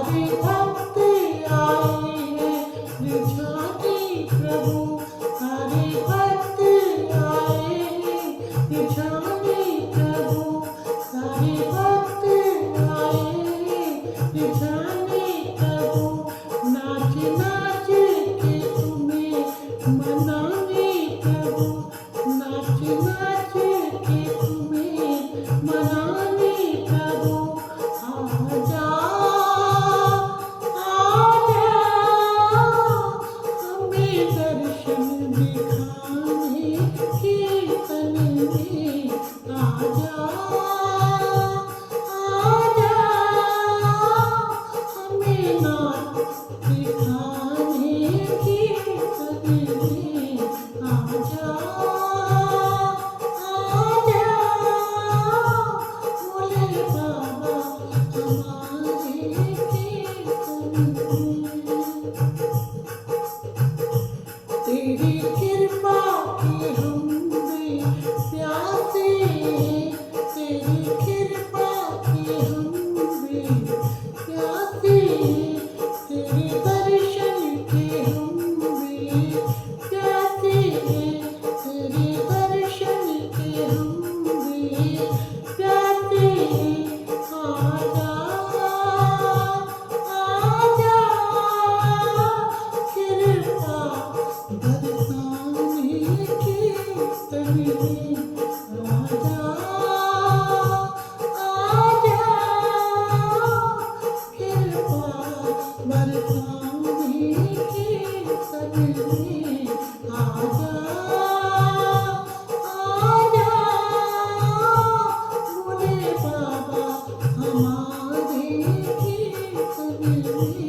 सारे भक्त आए हैं रिझाने प्रभु, सारे भक्त आए हैं रिझाने प्रभु, सारे भक्त आए हैं रिझाने प्रभु। नाच नाच के तुम्हें मनाने प्रभु, नाच नाच के तुम्हें मनाने प्रभु। आजा आजा हमें दर्शन दिखाने कीर्तन में। आजा आजा हमें नाच दिखाने कीर्तन में। आजा आजा भोले बाबा हमारे कीर्तन में। तेरी कृपा के हम भी प्यासे, तेरी कृपा के हम भी प्यासे, तेरे दर्शन के हम भी प्यासे, तेरे दर्शन के हम भी प्यासे। आजा आजा कृपा बरसाने कीर्तन में। आजा आजा कृपा बरसाने कीर्तन में। आजा आजा भोले बाबा हमारे कीर्तन में।